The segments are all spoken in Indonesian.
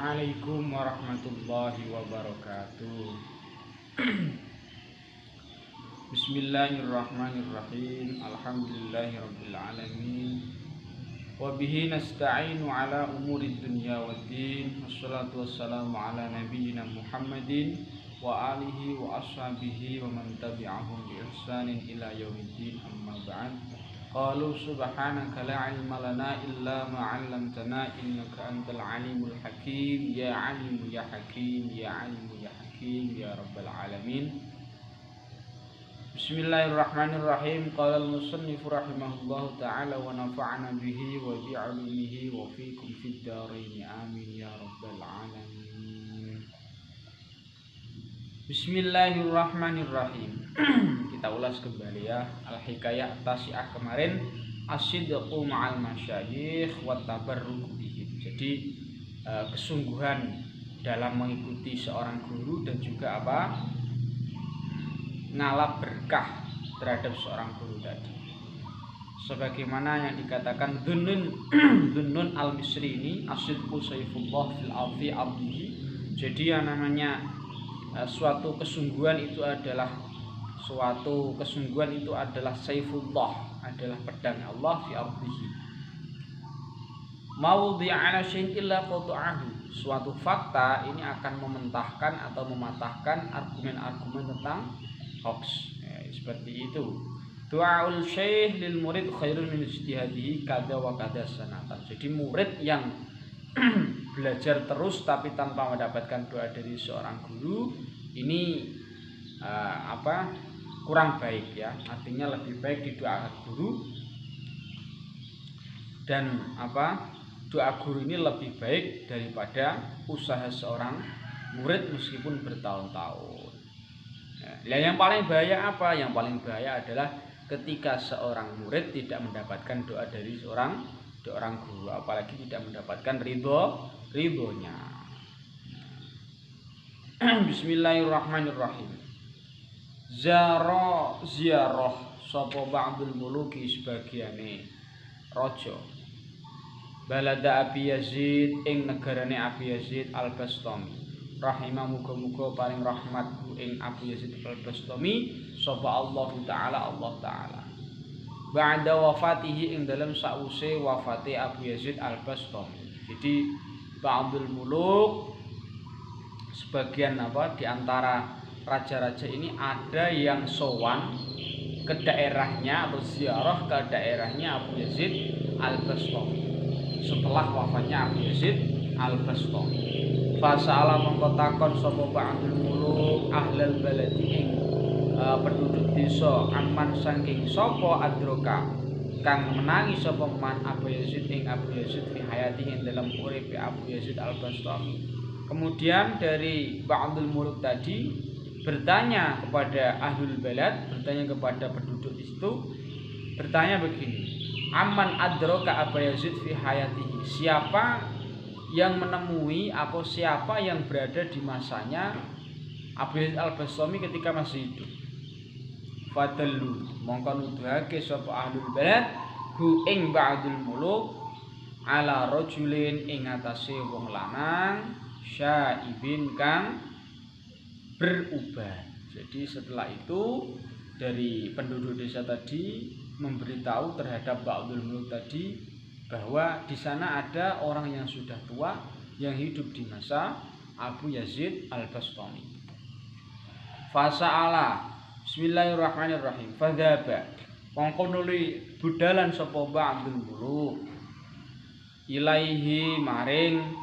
Assalamualaikum warahmatullahi wabarakatuh. Bismillahirrahmanirrahim. Alhamdulillahirabbil alamin. Wa bihi nasta'inu ala umurid dunya waddin. Wassalatu wassalamu ala nabiyyina Muhammadin wa alihi wa ashabihi wa man tabi'ahum bi ihsanin ila yaumiddin. Amma ba'd. Qalu subhanaka la ilma lana illa ma 'allamtana innaka antal alimul hakim. Ya alimu ya hakim, ya alimu ya hakim, ya rabbal alamin. Bismillahirrahmanirrahim. Qala al-musannif rahimahullahu ta'ala wa nafa'ana bihi wa bi 'ulumihi wa fikum fid dharain. Amin ya rabbal alamin. Bismillahirrahmanirrahim. Kita ulas kembali ya al-hikayah tasi'ah kemarin, asyidqu ma'al masyayikh wa tabarruk bihim. Jadi kesungguhan dalam mengikuti seorang guru dan juga ngalap berkah terhadap seorang guru tadi. Sebagaimana yang dikatakan Dhunnun al-Misri ini, asyidqu sayfullah fil ardi abdihi. Jadi yang namanya suatu kesungguhan itu adalah saifullah, adalah pedang Allah fi ardihi. Mawdi'a ala syai'in illa qata'ahu. Suatu fakta ini akan mementahkan atau mematahkan argumen-argumen tentang hoax. Seperti itu. Du'aul syekh lil murid khairun min ijtihadihi kada wa kada sanatan. Jadi murid yang belajar terus tapi tanpa mendapatkan doa dari seorang guru ini kurang baik ya. Artinya lebih baik didoakan guru, dan doa guru ini lebih baik daripada usaha seorang murid meskipun bertahun-tahun. Nah, yang paling bahaya apa? Yang paling bahaya adalah ketika seorang murid tidak mendapatkan doa dari seorang guru, apalagi tidak mendapatkan ridhonya. Bismillahirrahmanirrahim. Ziarah sapa ba'dul muluki sebagiane raja balada Abi Yazid ing negarane Abi Yazid Al-Bastami rahimah, muga-muga paring rahmat ing Abu Yazid Al-Bastami sapa Allah Ta'ala ba'da wafatihi ing dalam sause wafate Abu Yazid Al-Bastami. Jadi ba'dul muluk, sebagian di antara raja-raja ini ada yang sowan ke daerahnya atau ziarah ke daerahnya Abu Yazid Al-Bastami setelah wafatnya Abu Yazid Al-Bastami. Fasa'ala mengkotakon sapa ba'dul muluk ahlal baladi ing penduduk desa aman saking sapa adroka kang menangi sapa man Abu Yazid ing Abu Yazid fi hayati ing dalam uripe Abu Yazid Al-Bastami. Kemudian dari ba'dul muluk tadi bertanya kepada ahlul balad, bertanya kepada penduduk itu, bertanya begini, aman adroka Abu Yazid fi hayatihi, siapa yang menemui atau siapa yang berada di masanya Abu Yazid Al-Bastami ketika masih hidup. Fadallu mongko nuduhake sapa ahlul balad hu ing ba'dul muluk ala rajulin ing atase wong lanang syaibin kang berubah. Jadi setelah itu dari penduduk desa tadi memberitahu terhadap ba'dul muluk tadi bahwa di sana ada orang yang sudah tua yang hidup di masa Abu Yazid Al-Bastami. Fasa'ala, bismillahirrahmanirrahim, fadzaba mongko nuli budalan sapa ba'dul muluk ilaihi maring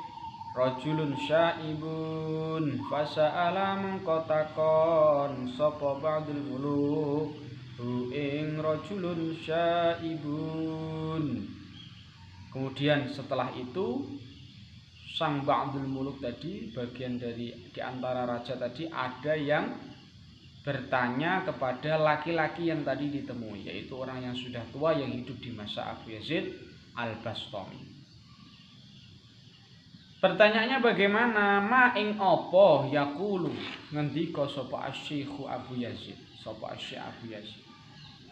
rajulun syaibun. Fasa'ala mengkotakon sapa ba'dul muluk hu ing rajulun syaibun. Kemudian setelah itu sang ba'dul muluk tadi, bagian dari di antara raja tadi, ada yang bertanya kepada laki-laki yang tadi ditemui, yaitu orang yang sudah tua yang hidup di masa Abu Yazid Al-Bastami. Pertanyaannya bagaimana? Ma ing apa yaqulu ngendika sapa asy-syekh Abu Yazid, sapa asy-syekh Abu Yazid.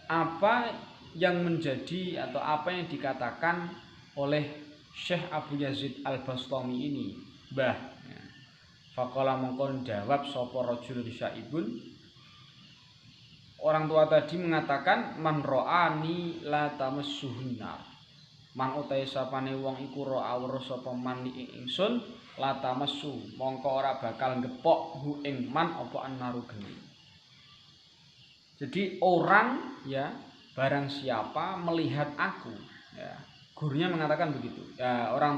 Apa yang menjadi atau apa yang dikatakan oleh Syekh Abu Yazid Al-Bastami ini Mbah. Ya. Faqala mongkon jawab sapa rajulun syaibun. Orang tua tadi mengatakan man ra'ani la tamassuhun nar. Man utahe sapane wong iku ra'a weruh sapa man ing ingsun la tamassu mongko ora bakal ngepok hu ing man apa annaru geni. Jadi orang ya barang siapa melihat aku ya gurunya mengatakan begitu ya orang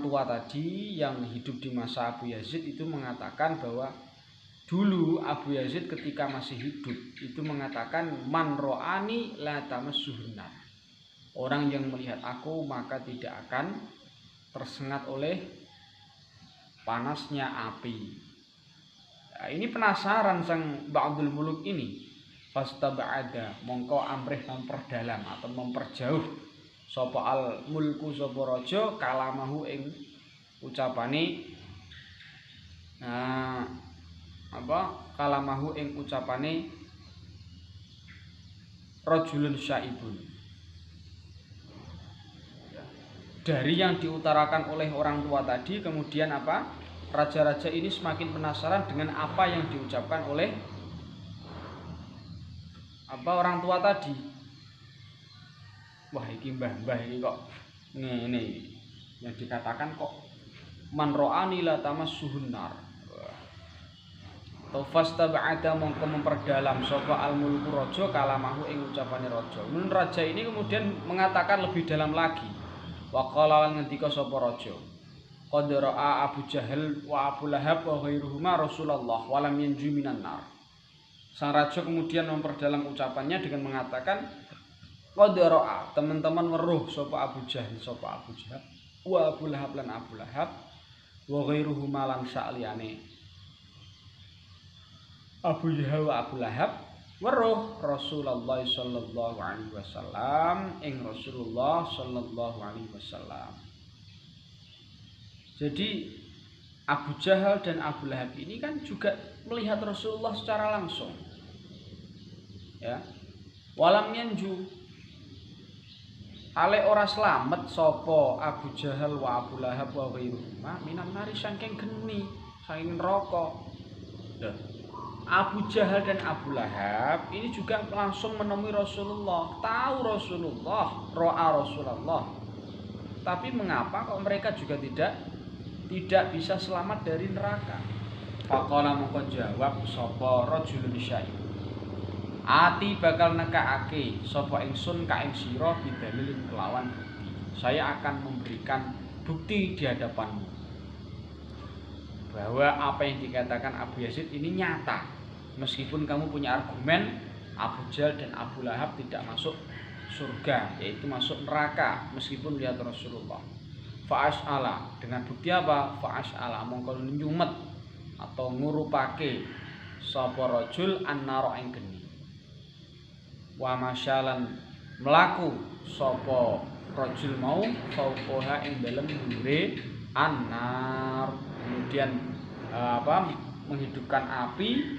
tua tadi yang hidup di masa Abu Yazid itu mengatakan bahwa dulu Abu Yazid ketika masih hidup itu mengatakan man ro'ani la tamassuhun nar. Orang yang melihat aku maka tidak akan tersengat oleh panasnya api. Nah, ini penasaran sang Ba'dul Muluk ini. Fastaba'ada mongko amrih memperdalam atau memperjauh sapa al mulku sapa raja kalamahu ing ucapane kalamahu ing ucapane rajulun syaibun. Dari yang diutarakan oleh orang tua tadi kemudian apa? Raja-raja ini semakin penasaran dengan apa yang diucapkan oleh orang tua tadi. Wah, iki mbah-mbah iki kok ngene yang dikatakan kok man ra'ani la tamassuhun nar. Fastaba'ada mongko memperdalam sapa al-mulku raja kalamahu ing ucapane raja. Mun raja ini kemudian mengatakan lebih dalam lagi. Wa qala lan ngendika sapa raja. Qad ra'a Abu Jahal wa Abu Lahab wa ghairuhuma Rasulullah wa lam yanju minan nar. Sang raja kemudian memperdalam ucapannya dengan mengatakan qad ra'a teman-teman weruh sapa Abu Jahal wa Abu Lahab lan Abu Lahab wa ghairuhuma lan saliyane Abu Jahal wa Abu Lahab weruh Rasulullah sallallahu alaihi wasallam ing Rasulullah sallallahu alaihi wasallam. Jadi Abu Jahal dan Abu Lahab ini kan juga melihat Rasulullah secara langsung. Ya. Walam yanju ale ora slamet sapa Abu Jahal wa Abu Lahab wa ghairuhuma minan nari saking geni, saking neraka. Abu Jahal dan Abu Lahab ini juga langsung menemui Rasulullah, tahu Rasulullah, ro'a Rasulullah. Tapi mengapa kok mereka juga tidak bisa selamat dari neraka? Faqala mongko jawab sapa rajulun syaib. Ati bakal nekakake sapa ingsun ka ing sira bidalil kelawan bukti. Saya akan memberikan bukti di hadapanmu bahwa apa yang dikatakan Abu Yazid ini nyata. Meskipun kamu punya argumen Abu Jahal dan Abu Lahab tidak masuk surga, yaitu masuk neraka meskipun lihat Rasulullah. Fa'as'ala dengan bukti apa? Fa'as'ala mongko nyumet atau ngurupake sapa rajul annara ing geni. Wa masyalan melaku sapa rajul mau fauqaha ing dalem dhuwure annar. Kemudian menghidupkan api,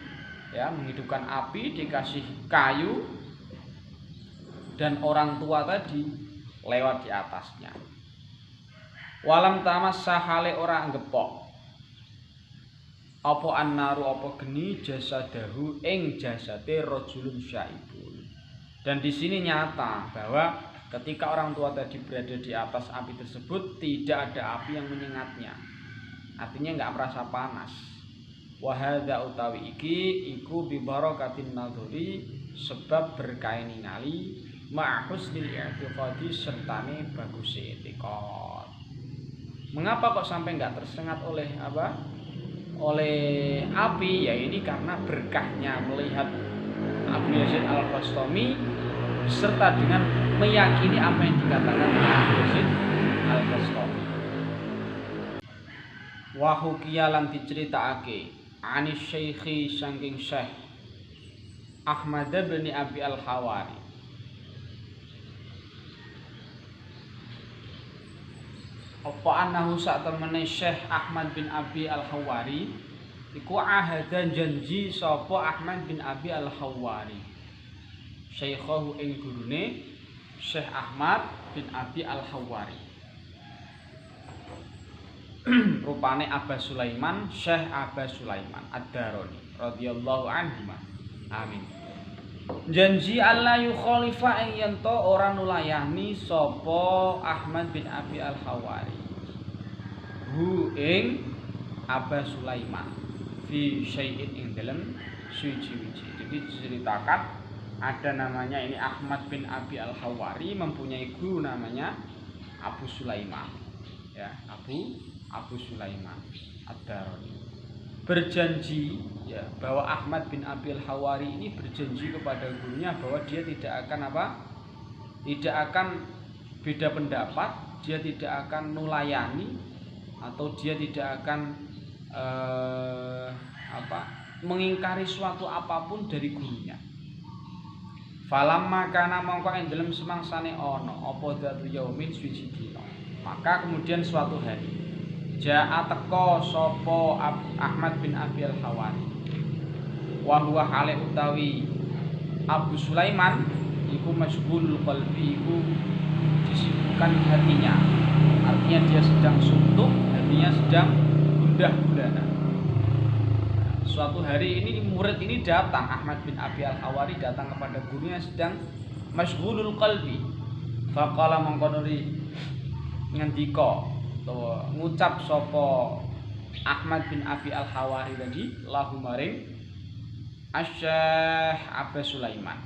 ya, menghidupkan api dikasih kayu dan orang tua tadi lewat di atasnya. Walam tamas sahale ora ngepok apa annaru apa geni jasadahu ing jasate rajulun syaibun. Dan di sini nyata bahwa ketika orang tua tadi berada di atas api tersebut tidak ada api yang menyengatnya. Artinya enggak merasa panas. Wa hadza utawi iki iku bi barakatin nadhuri sebab berkah ningali ma husnil i'tiqadi sertane baguse i'tiqad. Mengapa kok sampai enggak tersengat oleh oleh api? Ya ini karena berkahnya melihat Abu Yazid Al-Bastami serta dengan meyakini apa yang dikatakan Abu Yazid Al-Bastami. Wa hukiyalan diceritakake anis syekhi saking Syekh Ahmad bin Abi Al-Hawari. Apa anahu sak temene Syekh Ahmad bin Abi Al-Hawari iku ahadan janji sapa Ahmad bin Abi Al-Hawari syaikhahu ing gurune Syekh Ahmad bin Abi Al-Hawari. rupane Aba Sulaiman, Syekh Aba Sulaiman Ad-Darani radhiyallahu anhu. Amin. Janji Allah yukhalifa ing yen to ora nulayani sapa Ahmad bin Abi Al-Hawari hu ing Aba Sulaiman fi syai'in ing dalem suci-suci. Jadi diceritakan ada namanya ini Ahmad bin Abi Al-Hawari mempunyai guru namanya Abu Sulaiman. Ya, Abu Sulaiman Ad-Darani berjanji ya bahwa Ahmad bin Abi Al-Hawari ini berjanji kepada gurunya bahwa dia tidak akan tidak akan beda pendapat, dia tidak akan nulayani atau dia tidak akan mengingkari suatu apapun dari gurunya. Falamma kana mongko ing dalem semangsane ana apa dzatu yaumin suci dina. Maka kemudian suatu hari Ja'a teko sopo Ahmad bin Abi Al-Hawari wa huwa hale utawi Abu Sulaiman iku masghul qalbi, iku disibukkan hatinya. Artinya dia sedang suntuk, hatinya sedang gundah gulana. Suatu hari ini murid ini datang, Ahmad bin Abi Al-Hawari datang kepada gurunya sedang masghulul qalbi. Faqala mongkonuri ngendika ngucap sopo Ahmad bin Abi Al-Hawari tadi lahu maring Asy-Syaikh Aba Sulaiman,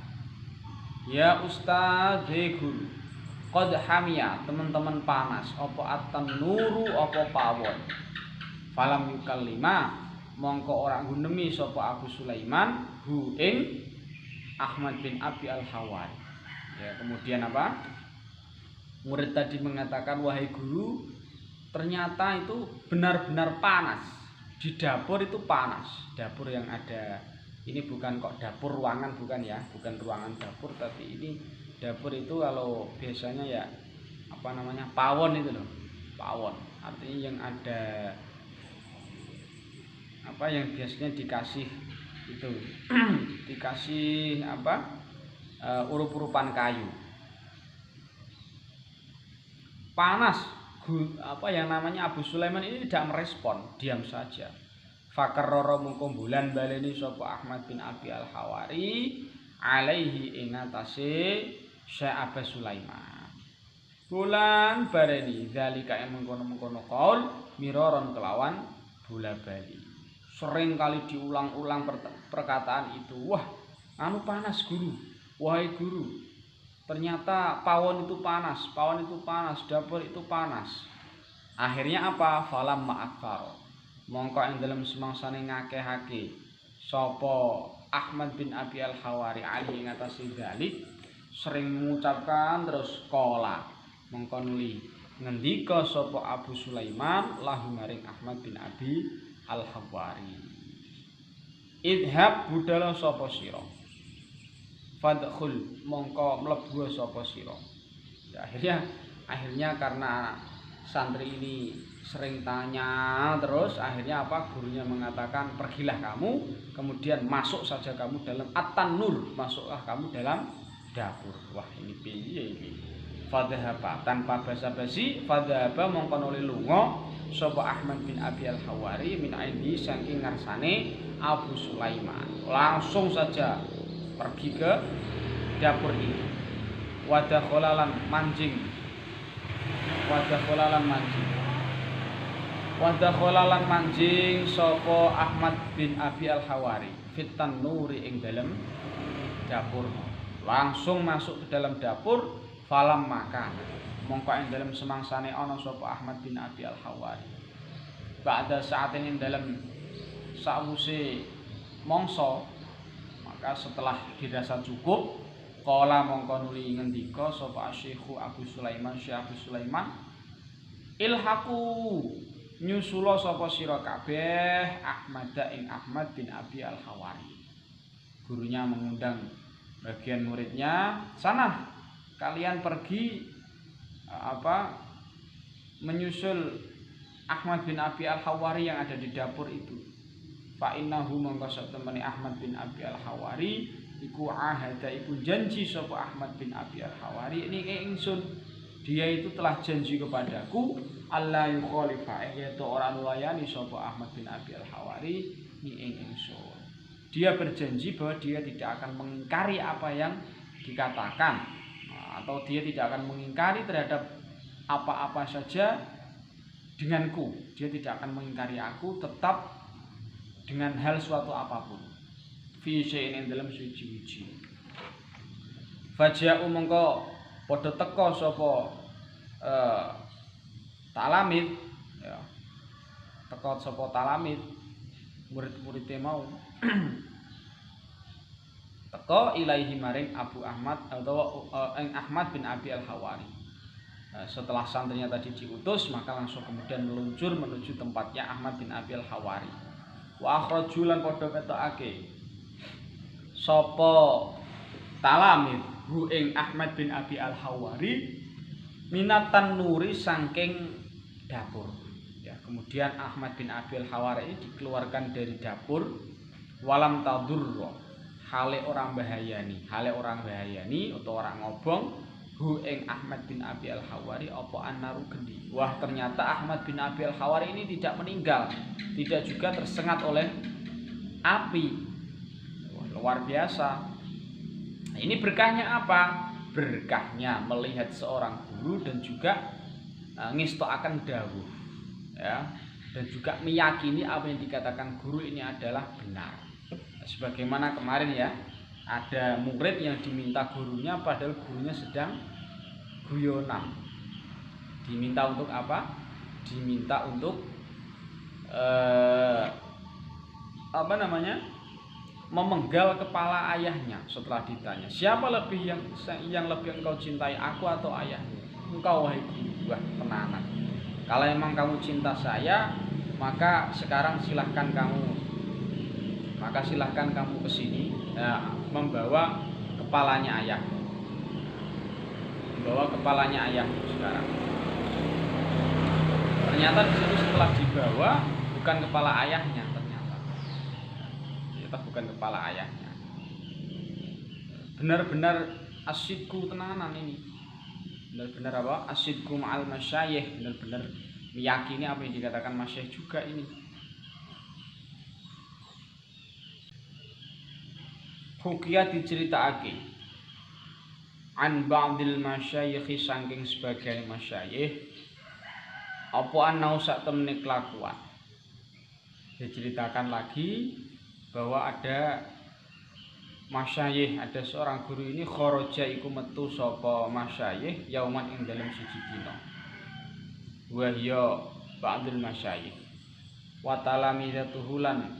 ya Ustaz guru qad hamia, teman-teman panas apa at-tanuru apa pawon. Falam yukallima mongko ora gunemi sapa Abu Sulaiman hu ing Ahmad bin Abi Al-Hawari. Ya, kemudian apa? Murid tadi mengatakan, wahai guru, ternyata itu benar-benar panas. Di dapur itu panas. Dapur yang ada ini bukan kok dapur ruangan, bukan ya, bukan ruangan dapur, tapi ini dapur itu kalau biasanya ya pawon itu loh. Pawon. Artinya yang ada yang biasanya dikasih itu dikasih urup-urupan kayu. Panas. Yang namanya Abu Sulaiman ini tidak merespon, diam saja. Fakarrara mungko bulan baleni sapa Ahmad bin Abi Al-Hawari alaihi ing atase Syekh Abu Sulaiman. Bulan baleni zalika yang mengkono-mengkono qaul miraron kelawan bola bali. Sering kali diulang-ulang perkataan itu. Wah, panas guru. Wahai guru, ternyata pawon itu panas, dapur itu panas. Akhirnya apa? Falam ma'akfar. Mongko ing dalem semangsane ngakehake sapa Ahmad bin Abi Al-Hawari ali ing atase dalik sering mengucapkan terus qala. Mongko nuli ngendika sapa Abu Sulaiman lahu maring Ahmad bin Abi Al-Hawari. Idhab budala sapa sira. Fadkhul mongko mlebu sapa sira. Ya, akhirnya karena santri ini sering tanya terus, akhirnya gurunya mengatakan pergilah kamu, kemudian masuk saja kamu dalam at-tanur, masuklah kamu dalam dapur. Wah, ini piye iki? Fadhaba tanpa basa-basi, fadhaba mongko nuli lunga sapa Ahmad bin Abi Al-Hawari min aidi saking ngarsane Abu Sulaiman. Langsung saja pergi ke dapur ini. Wadah kholalan mancing. Wadah kholalan mancing sopo Ahmad bin Abi Al-Hawari fitan nuri ing dalam dapur. Langsung masuk ke dalam dapur. Falam makan mongko ing dalam semangsane ana sopo Ahmad bin Abi Al-Hawari. Ba'da sa'atin ing dalam sawuse mongso, maka setelah dirasa cukup, qala mongko nuli ngendika sapa Syekhu Abu Sulaiman, Syekh Abu Sulaiman, ilhaqu nyusula sapa sira kabeh Ahmad ing Ahmad bin Abi Al-Hawari. Gurunya mengundang bagian muridnya, sana kalian pergi menyusul Ahmad bin Abi Al-Hawari yang ada di dapur itu. Fa innahu mongko satemene Ahmad bin Abi Al-Hawari iku ahada iku janji sapa Ahmad bin Abi Al-Hawari ini ingsun dia itu telah janji kepadaku Allah yukhalifa yaitu orang nulayani sapa Ahmad bin Abi Al-Hawari ni ingsun. Dia berjanji bahwa dia tidak akan mengingkari apa yang dikatakan atau dia tidak akan mengingkari terhadap apa-apa saja denganku. Dia tidak akan mengingkari aku tetap dengan hal suatu apapun. Fi syai'in dalam suci-suci. Faja'u mongko padha teka sapa talamid ya. Teka sapa talamid murid-muridé mau teka ilaihi maring Abu Ahmad atau Ahmad bin Abi Al-Hawari. Setelah santrinya tadi diutus, maka langsung kemudian meluncur menuju tempatnya Ahmad bin Abi Al-Hawari. Wa akhraju lan padha ketokake sapa talamid hu ing Ahmad bin Abi Al-Hawari minatan nuri saking dapur. Ya, kemudian Ahmad bin Abi Al-Hawari dikeluarkan dari dapur walam tadurra hale orang bahayani atau orang ngobong hu ing Ahmad bin Abi Al-Hawari apa annaru gendi. Wah, ternyata Ahmad bin Abi Al-Hawari ini tidak meninggal, tidak juga tersengat oleh api. Wah, luar biasa. Nah, ini berkahnya apa? Berkahnya melihat seorang guru dan juga ngistoaken dawuh ya, dan juga meyakini apa yang dikatakan guru ini adalah benar. Sebagaimana kemarin ya, ada murid yang diminta gurunya padahal gurunya sedang guyonan. Diminta untuk apa? Diminta untuk memenggal kepala ayahnya. Setelah ditanya, siapa lebih yang lebih engkau cintai, aku atau ayahmu? Engkau wahai guru. Wah, tenanan. Kalau memang kamu cinta saya, maka sekarang silahkan kamu ke sini membawa kepalanya ayah. Membawa kepalanya ayah sekarang. Ternyata di situ setelah dibawa bukan kepala ayahnya, ternyata bukan kepala ayahnya. Benar-benar asyidku tenanan ini. Benar-benar apa? Asyidku ma'al masyayikh, benar-benar meyakini apa yang dikatakan masyayikh juga ini. Hukia diceritakake an ba'dil masyayikh saking sebagian masyayikh apa anau sak temene kelakuan. Diceritakan lagi bahwa ada masyayikh, ada seorang guru ini kharaja iku metu sapa masyayikh yauman ing dalem siji dina. Wa hiya ba'dul masyayikh wa talamidatuhu lan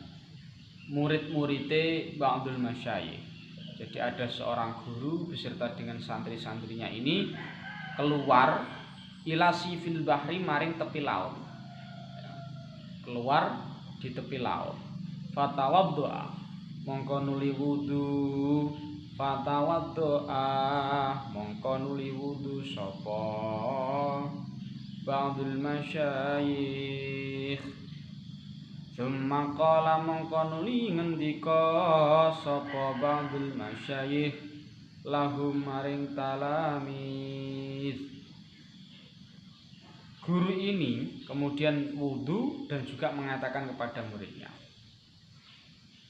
murid-muride ba'dul masyayikh. Jadi ada seorang guru beserta dengan santri-santrinya ini keluar ila sifil bahri maring tepi laut. Keluar di tepi laut. Fatawaddoa mongko nuli wudu. Fatawaddoa mongko nuli wudu sapa ba'dul masyayikh. Summa qala mongko nuli ngendika sapa ba'dul masyayikh lahum maring talamiz. Guru ini kemudian wudu dan juga mengatakan kepada muridnya,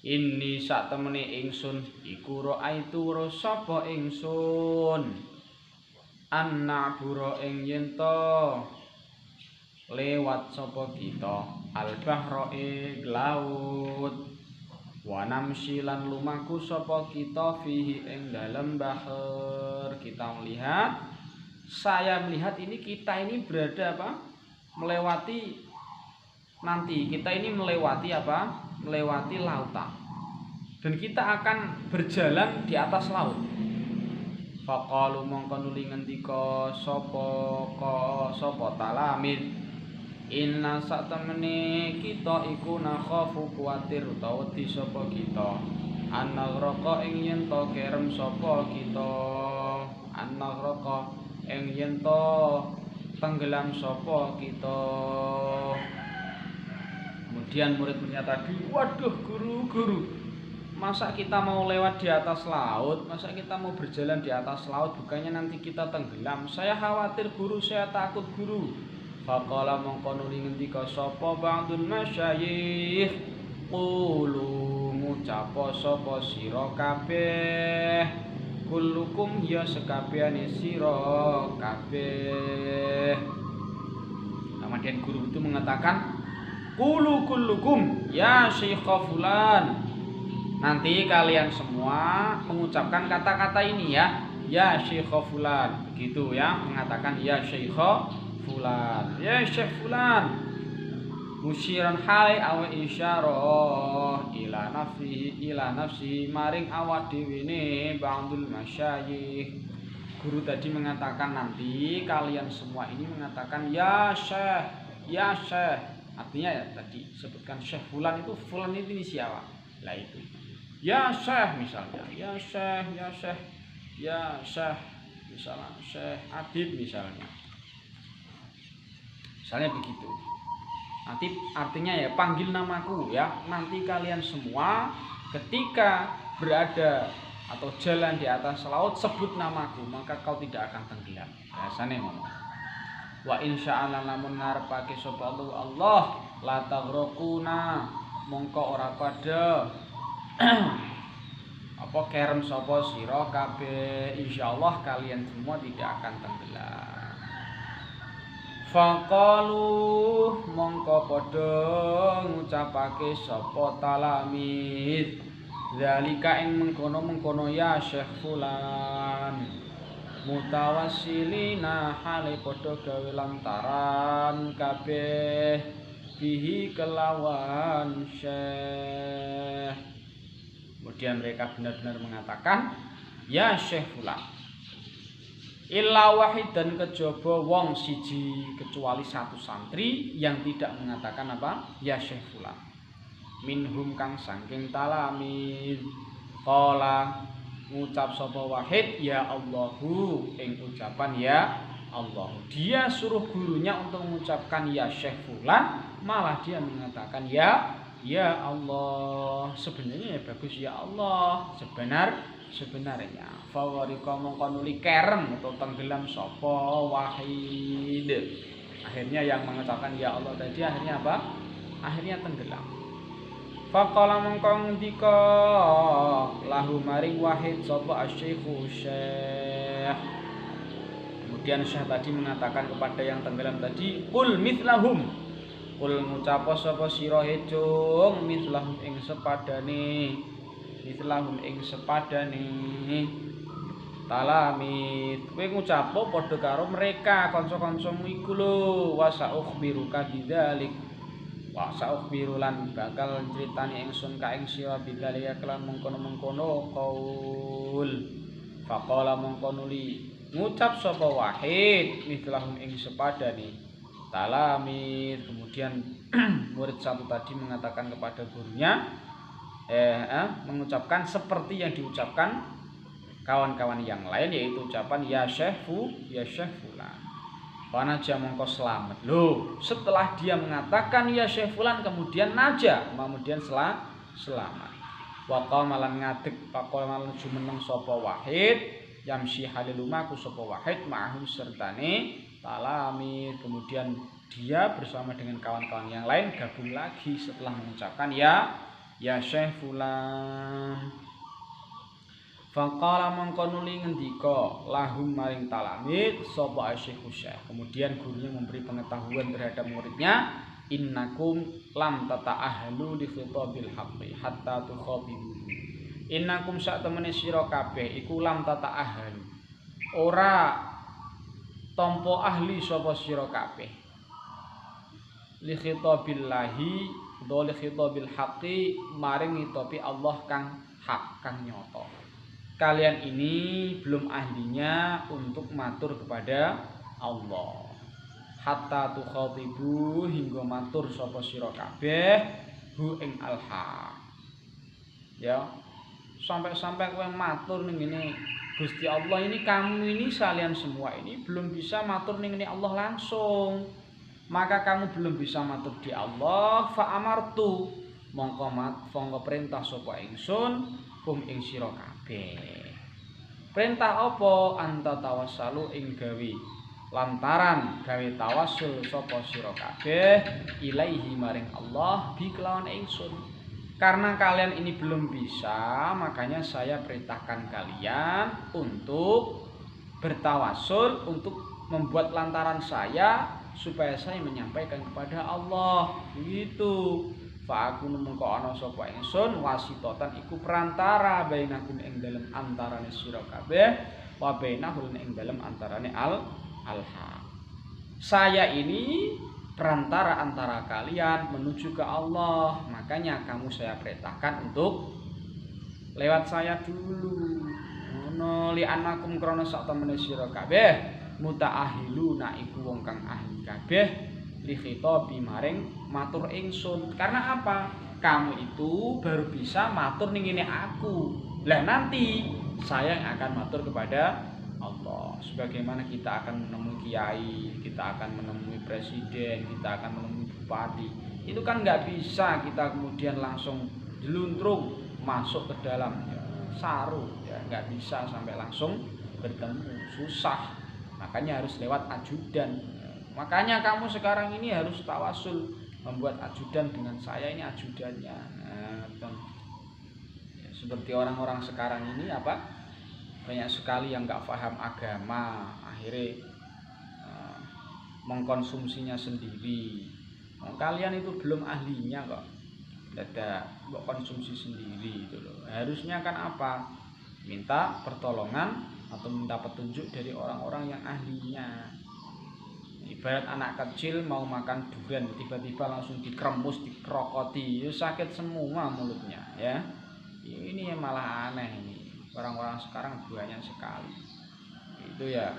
ini sak temene ingsun iku raaitu sapa ingsun annabura ing yen to lewat sapa kita al-bahra ing laut wa namsi lan lumaku sapa kita fihi ing dalem bahar. Kita melihat, saya melihat ini kita ini berada apa? Melewati nanti kita ini melewati apa? Melewati lautan. Dan kita akan berjalan di atas laut. Faqalu mongko nuli ngendika sapa talamid inna sak temene kita iku nakhafu kuwatir utawa wedi sapa kita annaghraqa ing yen to kerem sapa kita annaghraqa ing yen to tenggelam sapa kita. Kemudian murid-muridnya tadi, waduh guru Masa kita mau lewat di atas laut, masa kita mau berjalan di atas laut, bukannya nanti kita tenggelam. Saya khawatir guru, saya takut guru. Faqala mongko nuli ngendika sapa ba'dul masyayikh, qulu ngucapa sapa sira kabeh, kullukum ya sekabehane sira kabeh. Kemudian guru itu mengatakan, qulu kullukum ya syekh fulan. Nanti kalian semua mengucapkan kata-kata ini ya syekh fulan. Begitu ya, mengatakan ya syekh fulan, ya syekh fulan. Musyiran hale awe isyarah ila nafsi maring awak dhewe ne ba'dul masyayikh. Guru tadi mengatakan nanti kalian semua ini mengatakan ya syekh, ya syekh. Artinya ya tadi sebutkan syekh fulan itu siapa? Lah itu. Ya syekh misalnya, ya syekh, ya syekh, ya syekh, misalnya Syekh Adib misalnya. Misalnya begitu. Nanti artinya ya panggil namaku ya. Nanti kalian semua ketika berada atau jalan di atas laut sebut namaku, maka kau tidak akan tenggelam. Biasanya ngomong. Wa insyaallah lamun ngarepake sapa Allah la taghraquna mongko ora pada apa kerem sapa sira kabeh, insyaallah kalian semua tidak akan tenggelam. Faqalu mongko padha ngucapake sapa talamid, zalika ing mengkono-mengkono ya syekh fulan, mutawassilina hale padha gawe lantaran kabeh bihi kelawan syekh. Kemudian mereka benar-benar mengatakan ya syekh fulan. Illa wahidan kejaba wong siji, kecuali satu santri yang tidak mengatakan apa? Ya syekh fulan. Minhum kang saking talamid. Qala ngucap sapa wahid ya Allahu ing ucapan ya Allah. Dia suruh gurunya untuk mengucapkan ya syekh fulan, malah dia mengatakan ya Allah. Sebenarnya ya bagus ya Allah. Sebenarnya fawarika mongko nuli kerem atau tenggelam sapa wahid. Akhirnya yang mengucapkan ya Allah tadi akhirnya apa? Akhirnya tenggelam. Faqala mongko ngendika lahu maring wahid sapa asy-syaikhu syekh. Kemudian syekh tadi mengatakan kepada yang tenggelam tadi, qul mithlahum. Qul ngucapa sapa sira hedung mithlahum ing sepadane. Mithlahum ing sepadane. Talamid, kowe ngucapa padha karo mereka kanca-kancamu iku lho, wa sa'ukhbiruka bidzalik. Wa sa'ukhbiru lan bakal critani ingsun ka ing sira bidzalika kelan mengkono-mengkono qaul. Faqala mongko nuli ngucap sapa wahid mithlahum ing sepadane. Talamid, kemudian murid satu tadi mengatakan kepada gurunya mengucapkan seperti yang diucapkan kawan-kawan yang lain, yaitu ucapan ya syekh fulan. Panaja mongko selamat. Loh, setelah dia mengatakan ya syekh fulan kemudian selamat. Wa qala lan ngadeg faqala lan jumeneng sapa wahid yamsi halilumaku sapa wahid ma'hum sertane talamid. Kemudian dia bersama dengan kawan-kawan yang lain gabung lagi setelah mengucapkan ya syekh fulan. Faqala mongko nuli ngendika lahum maring talamid sapa asy-syaikhu syekh. Kemudian gurunya memberi pengetahuan terhadap muridnya, innakum lam tata'ahhalu li khitabil haqqi hatta tukhabibu. Innakum sak temene sira kabeh iku lam tata'ahhalu. Ora tampa ahli sapa sira kabeh. Li khitabillahi wa li khitabil haqqi maring ngitopi Allah kang hak kang nyata. Kalian ini belum ahlinya untuk matur kepada Allah. Hatta tukhatibu hingga matur sapa sira kabeh hu ing al-haq. Ya, sampai-sampai kowe matur ning ngene Gusti Allah ini, kamu ini kalian semua ini belum bisa matur ning ngene Allah langsung. Maka kamu belum bisa matur di Allah, fa amartu, mongko perintah sapa ingsun ing sira kabeh. Perintah apa? Anta tawassalu ing gawe lantaran gawe tawassul sapa sira kabeh ilaihi maring Allah bi kelawan ingsun. Karena kalian ini belum bisa, makanya saya perintahkan kalian untuk bertawassul, untuk membuat lantaran saya supaya saya menyampaikan kepada Allah. Begitu. Fa aku mengko ana sapa ingsun wasitotan iku perantara bainakum ing dalem antarane sira kabeh wa bainahul ing dalem antarane al-haq. Saya ini perantara antara kalian menuju ke Allah, makanya kamu saya perintahkan untuk lewat saya dulu. Ngono li anakum krana sak temene sira kabeh mutaahiluna iku wong kang ahli kabeh li khitabi maring matur ingsun. Karena apa? Kamu itu baru bisa matur ning ngene aku. Lah nanti saya yang akan matur kepada Allah. Sebagaimana kita akan menemui kiai, kita akan menemui presiden, kita akan menemui bupati. Itu kan nggak bisa kita kemudian langsung jeluntrung masuk ke dalam sarung, ya nggak bisa sampai langsung bertemu, susah. Makanya harus lewat ajudan. Makanya kamu sekarang ini harus tawasul, membuat ajudan dengan saya, ini ajudannya. Nah, ya, seperti orang-orang sekarang ini apa? Banyak sekali yang nggak paham agama, akhirnya mengkonsumsinya sendiri. Nah, kalian itu belum ahlinya kok, ada konsumsi sendiri itu loh. Harusnya kan apa? Minta pertolongan atau minta petunjuk dari orang-orang yang ahlinya. Ibarat anak kecil mau makan durian, tiba-tiba langsung dikremus, dikrokoti, ya sakit semua mulutnya, ya. Ini yang malah aneh ini. Orang-orang sekarang banyak sekali. Itu ya,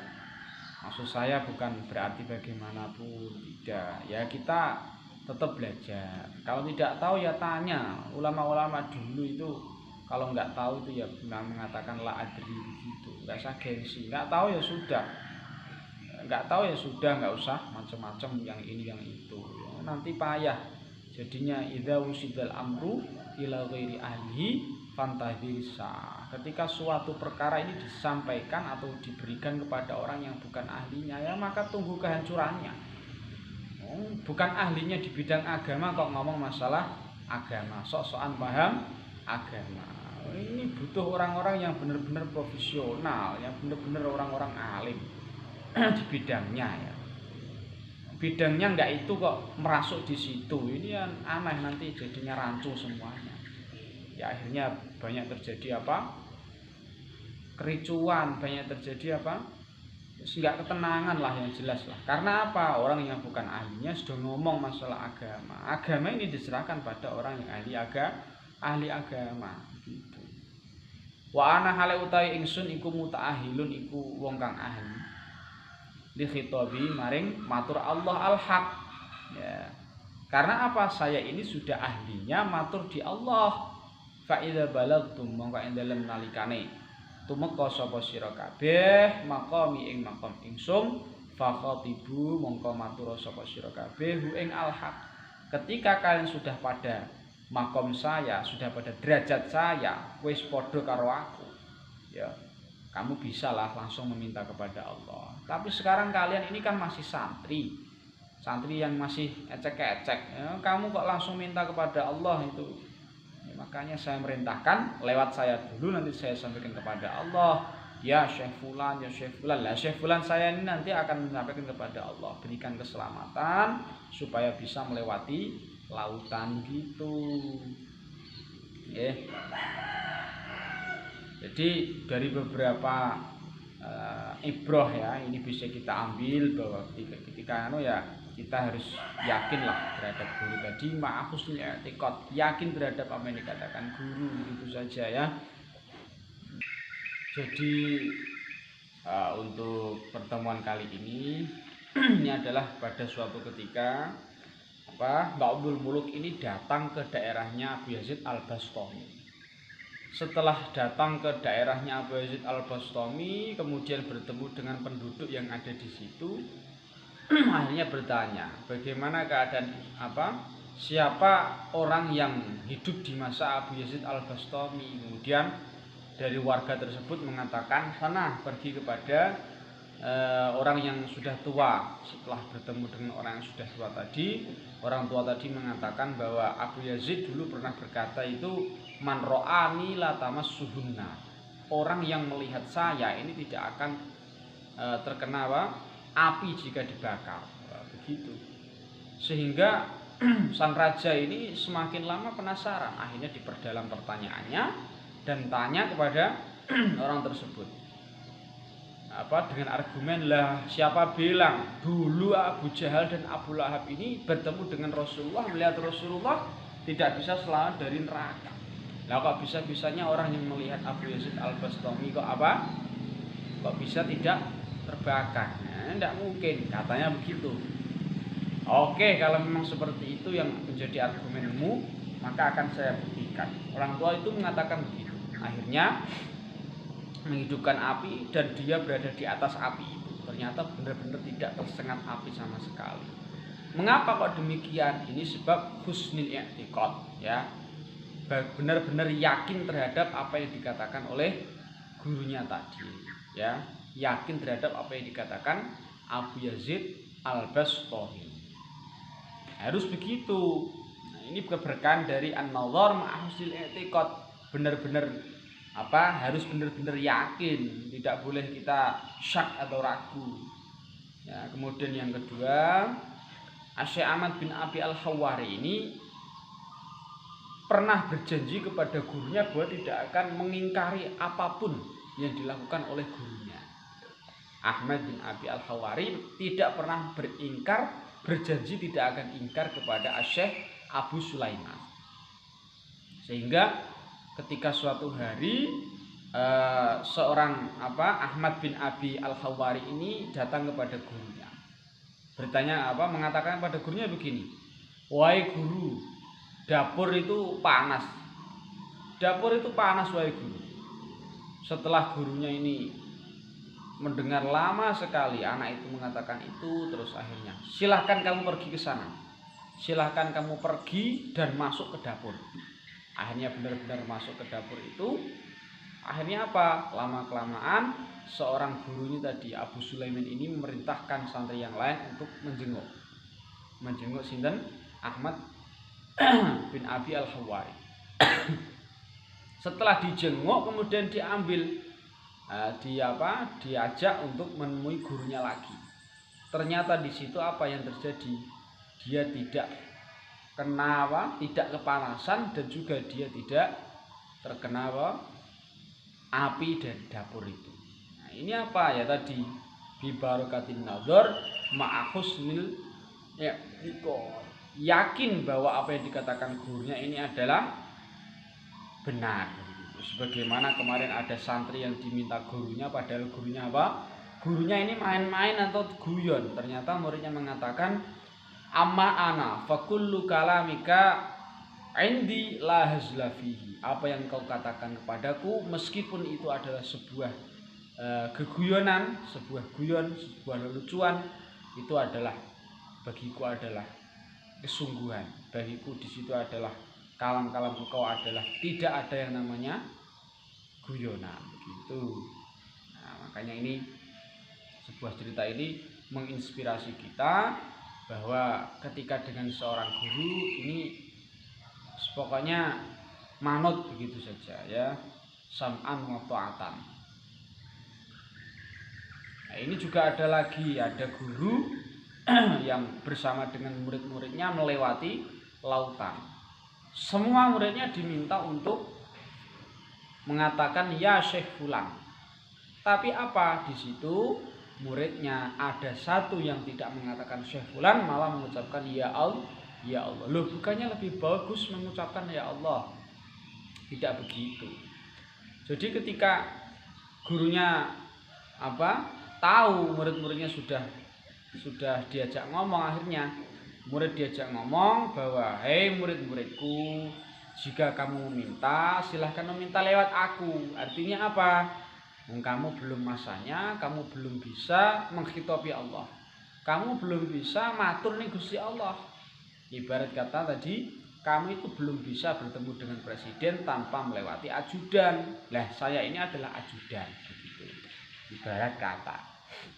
maksud saya bukan berarti bagaimanapun, tidak. Ya kita tetap belajar. Kalau tidak tahu ya tanya. Ulama-ulama dulu itu kalau nggak tahu itu ya mengatakan la adri begitu. Nggak usah gengsi. Nggak tahu ya sudah. Nggak tahu ya sudah, nggak usah macam-macam yang ini yang itu. Nanti payah. Jadinya idza usidal amru ila ghairi ahlihi fantahirsa. Ketika suatu perkara ini disampaikan atau diberikan kepada orang yang bukan ahlinya, ya maka tunggu kehancurannya. Bukan ahlinya di bidang agama kok ngomong masalah agama, sok-sokan paham agama. Ini butuh orang-orang yang benar-benar profesional, yang benar-benar orang-orang alim di bidangnya ya. Bidangnya enggak itu kok merasuk di situ. Ini yang aneh, nanti jadinya rancu semuanya. Ya akhirnya banyak terjadi apa? Kericuan, banyak terjadi apa? Enggak ketenangan lah yang jelas lah. Karena apa? Orang yang bukan ahlinya sudah ngomong masalah agama. Agama ini diserahkan pada orang yang ahli agama gitu. Wa ana hale utawi ingsun iku mutaahilun iku wong kang ahli. Li khitabi maring matur Allah al-haq. Ya. Karena apa? Saya ini sudah ahlinya matur di Allah. Fa idza balagtum mongko ing dalem nalikane tumeka sapa sira kabeh maqami ing maqam ingsun fa khatibu mongko matur sapa sira kabeh hu ing al-haq. Ketika kalian sudah pada makom saya, sudah pada derajat saya, wis padha karo aku. Ya. Kamu bisalah langsung meminta kepada Allah. Tapi sekarang kalian ini kan masih santri yang masih ecek-ecek. Ya, kamu kok langsung minta kepada Allah itu? Ya, makanya saya merintahkan lewat saya dulu, nanti saya sampaikan kepada Allah. Ya Syekh Fulan, ya Syekh Fulan. Lah Syekh Fulan saya ini nanti akan menyampaikan kepada Allah, berikan keselamatan supaya bisa melewati lautan gitu. Jadi dari beberapa ibroh ya, ini bisa kita ambil bahwa ketika ya kita harus yakinlah terhadap guru tadi, ma'husnul i'tiqad, yakin terhadap apa yang dikatakan guru, itu saja ya. Jadi untuk pertemuan kali ini ini adalah pada suatu ketika Mbak Abdul Muluk ini datang ke daerahnya Abu Yazid Al-Bastami. Setelah datang ke daerahnya Abu Yazid Al-Bastami, kemudian bertemu dengan penduduk yang ada di situ, akhirnya bertanya, bagaimana keadaan siapa orang yang hidup di masa Abu Yazid Al-Bastami. Kemudian dari warga tersebut mengatakan, sana pergi kepada orang yang sudah tua. Setelah bertemu dengan orang yang sudah tua tadi, orang tua tadi mengatakan bahwa Abu Yazid dulu pernah berkata itu, man ro'ani la tamassuhunna, orang yang melihat saya ini tidak akan terkena api jika dibakar. Begitu. Sehingga sang raja ini semakin lama penasaran, akhirnya diperdalam pertanyaannya dan tanya kepada orang tersebut. Dengan argumen, lah siapa bilang dulu Abu Jahal dan Abu Lahab ini bertemu dengan Rasulullah, melihat Rasulullah tidak bisa selamat dari neraka. Lah kok bisa-bisanya orang yang melihat Abu Yazid Al-Bastami kok bisa tidak terbakar? Nah, tidak mungkin, katanya begitu. Oke, kalau memang seperti itu yang menjadi argumenmu, maka akan saya buktikan. Orang tua itu mengatakan begitu. Akhirnya menghidupkan api dan dia berada di atas api itu. Ternyata benar-benar tidak tersengat api sama sekali. Mengapa kok demikian? Ini sebab husnul i'tiqad, ya. Benar-benar yakin terhadap apa yang dikatakan oleh gurunya tadi, ya. Yakin terhadap apa yang dikatakan Abu Yazid Al-Bastami. Harus begitu. Nah, ini keberkahan dari an-nazar ma'a husnul i'tiqad. Benar-benar harus benar-benar yakin, tidak boleh kita syak atau ragu. Ya, kemudian yang kedua, Syekh Ahmad bin Abi Al-Hawari ini pernah berjanji kepada gurunya bahwa tidak akan mengingkari apapun yang dilakukan oleh gurunya. Ahmad bin Abi Al-Hawari tidak pernah berjanji tidak akan ingkar kepada Syekh Abu Sulaiman. Sehingga ketika suatu hari seorang Ahmad bin Abi Al-Hawari ini datang kepada gurunya. Mengatakan pada gurunya begini, "Wahai guru, dapur itu panas. Dapur itu panas, wahai guru." Setelah gurunya ini mendengar lama sekali anak itu mengatakan itu, terus akhirnya, "Silahkan kamu pergi ke sana. Silahkan kamu pergi dan masuk ke dapur." Akhirnya benar-benar masuk ke dapur itu. Akhirnya lama-kelamaan seorang gurunya tadi, Abu Sulaiman ini, memerintahkan santri yang lain untuk menjenguk sinten Ahmad bin Abi Al-Hawari. Setelah dijenguk kemudian diajak untuk menemui gurunya lagi. Ternyata di situ apa yang terjadi? Dia tidak kepanasan dan juga dia tidak terkena api dari dapur itu. Nah, ini tadi bi barakatin nazar ma'a husnil i'tiqad. Yakin bahwa apa yang dikatakan gurunya ini adalah benar. Sebagaimana kemarin ada santri yang diminta gurunya, padahal gurunya Gurunya ini main-main atau guyon. Ternyata muridnya mengatakan, "Amma ana fakullu kalamika indi la hazla fihi." Apa yang kau katakan kepadaku, meskipun itu adalah sebuah keguyonan, sebuah lelucuan, itu adalah bagiku adalah kesungguhan. Bagiku di situ adalah kalam-kalam engkau adalah tidak ada yang namanya guyonan, begitu. Nah, makanya ini sebuah cerita ini menginspirasi kita bahwa ketika dengan seorang guru ini pokoknya manut begitu saja, ya, sam'an wa ta'atan. Nah, ini juga ada guru yang bersama dengan murid-muridnya melewati lautan. Semua muridnya diminta untuk mengatakan ya Syekh Fulan. Tapi di situ muridnya ada satu yang tidak mengatakan Syekh Fulan, malah mengucapkan ya Allah. Ya Allah. Loh, bukannya lebih bagus mengucapkan ya Allah? Tidak begitu. Jadi ketika gurunya tahu murid-muridnya sudah diajak ngomong, akhirnya murid diajak ngomong bahwa, "Hei murid-muridku, jika kamu meminta, silahkan meminta lewat aku." Artinya apa? Kamu belum masanya, kamu belum bisa menghitopi Allah, kamu belum bisa matur ning Gusti Allah. Ibarat kata tadi, kamu itu belum bisa bertemu dengan presiden tanpa melewati ajudan. Lah, saya ini adalah ajudan, begitu. Ibarat kata.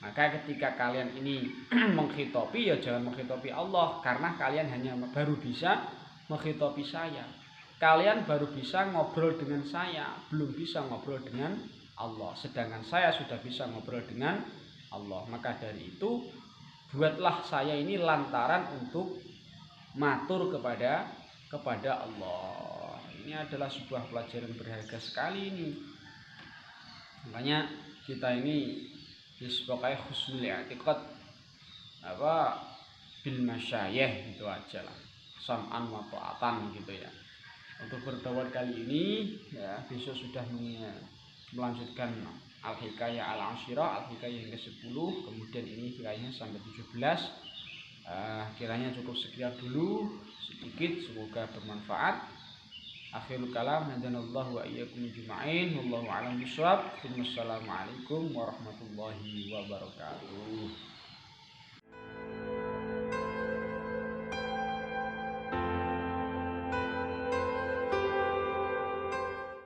Maka ketika kalian ini menghitopi, ya jangan menghitopi Allah, karena kalian hanya baru bisa menghitopi saya. Kalian baru bisa ngobrol dengan saya, belum bisa ngobrol dengan Allah. Sedangkan saya sudah bisa ngobrol dengan Allah. Maka dari itu, buatlah saya ini lantaran untuk matur kepada Allah. Ini adalah sebuah pelajaran berharga sekali ini. Makanya kita ini pokoknya husnul i'tiqad bil masyayikh gitu aja lah. Sam'an wa ta'atan gitu ya. Untuk pertemuan kali ini ya, besok sudah melanjutkan Al-Hikayah Al-Ashirah, Al-Hikayah yang ke-10, kemudian ini kiranya sampai 17. Kiranya cukup sekian dulu sedikit, semoga bermanfaat. Akhirul kalam, hadanallahu wa iyyakum ajma'in, wallahu a'lam bishawab. Wassalamualaikum warahmatullahi wabarakatuh.